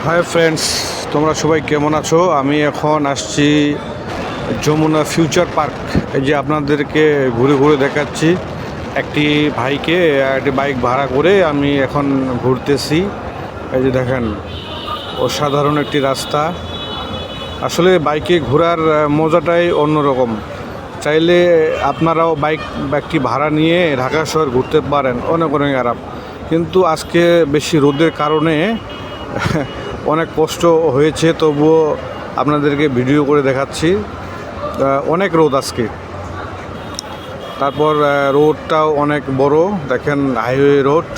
Hi friends, তোমরা সবাই কেমন আছো? আমি এখন আসছি যমুনা ফিউচার পার্ক। এই যে আপনাদেরকে ঘুরে ঘুরে দেখাচ্ছি। একটি ভাইকে একটি বাইক ভাড়া করে আমি এখন ঘুরতেছি। এই যে দেখেন, অসাধারণ একটি রাস্তা। আসলে বাইকে ঘোরার মজাটাই অন্যরকম। চাইলে আপনারাও বাইকটি ভাড়া নিয়ে ঢাকা শহর ঘুরতে পারেন, অনেক অনেক আরাম। কিন্তু আজকে বেশি রোদের কারণে অনেক কষ্ট হয়েছে, তবুও আপনাদেরকে ভিডিও করে দেখাচ্ছি। অনেক রোদ আজকে। তারপর রোডটাও অনেক বড়, দেখেন হাইওয়ে রোড,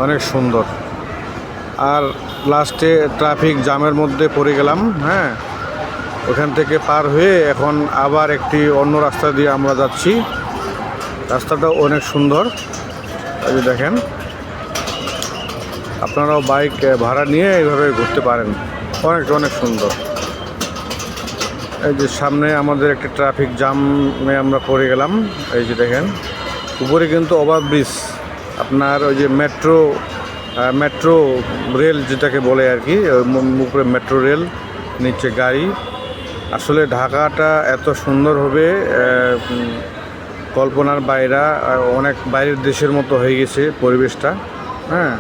অনেক সুন্দর। আর লাস্টে ট্রাফিক জ্যামের মধ্যে পড়ে গেলাম। হ্যাঁ, ওখান থেকে পার হয়ে এখন আবার একটি অন্য রাস্তা দিয়ে আমরা যাচ্ছি। রাস্তাটাও অনেক সুন্দর। এই যে দেখেন, আপনারাও বাইক ভাড়া নিয়ে এইভাবে ঘুরতে পারেন, অনেক অনেক সুন্দর। এই যে সামনে আমাদের একটা ট্রাফিক জ্যামে আমরা পড়ে গেলাম। এই যে দেখেন, উপরে কিন্তু ওভারব্রিজ, আপনার ওই যে মেট্রো রেল যেটাকে বলে আর কি, উপরে মেট্রো রেল, নিচে গাড়ি। আসলে ঢাকাটা এত সুন্দর হবে কল্পনার বাইরে, অনেক বাইরের দেশের মতো হয়ে গেছে পরিবেশটা। হ্যাঁ,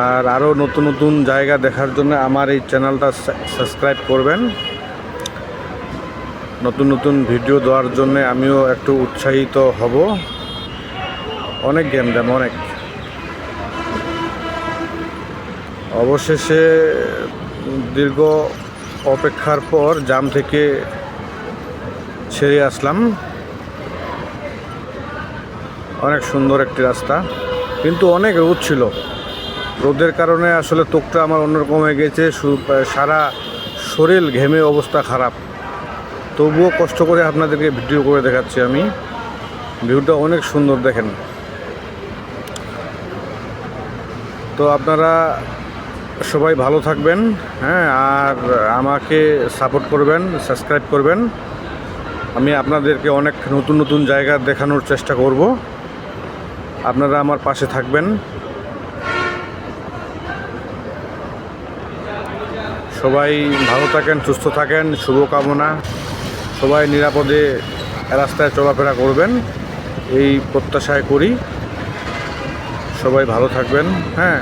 আর আরও নতুন নতুন জায়গা দেখার জন্য আমার এই চ্যানেলটা সাবস্ক্রাইব করবেন। নতুন নতুন ভিডিও দেওয়ার জন্য আমিও একটু উৎসাহিত হব। অনেক গেম দেন, অনেক। অবশেষে দীর্ঘ অপেক্ষার পর জ্যাম থেকে ছেড়ে আসলাম। অনেক সুন্দর একটি রাস্তা, কিন্তু অনেক রোদ ছিল। রোদের কারণে আসলে ত্বকটা আমার অন্যরকম হয়ে গেছে, সারা শরীর ঘেমে অবস্থা খারাপ। তবুও কষ্ট করে আপনাদেরকে ভিডিও করে দেখাচ্ছি আমি। ভিউটা অনেক সুন্দর, দেখেন। তো আপনারা সবাই ভালো থাকবেন, হ্যাঁ, আর আমাকে সাপোর্ট করবেন, সাবস্ক্রাইব করবেন। আমি আপনাদেরকে অনেক নতুন নতুন জায়গা দেখানোর চেষ্টা করব। আপনারা আমার পাশে থাকবেন। সবাই ভালো থাকেন, সুস্থ থাকেন, শুভকামনা। সবাই নিরাপদে রাস্তায় চলাফেরা করবেন, এই প্রত্যাশায় করি। সবাই ভালো থাকবেন, হ্যাঁ।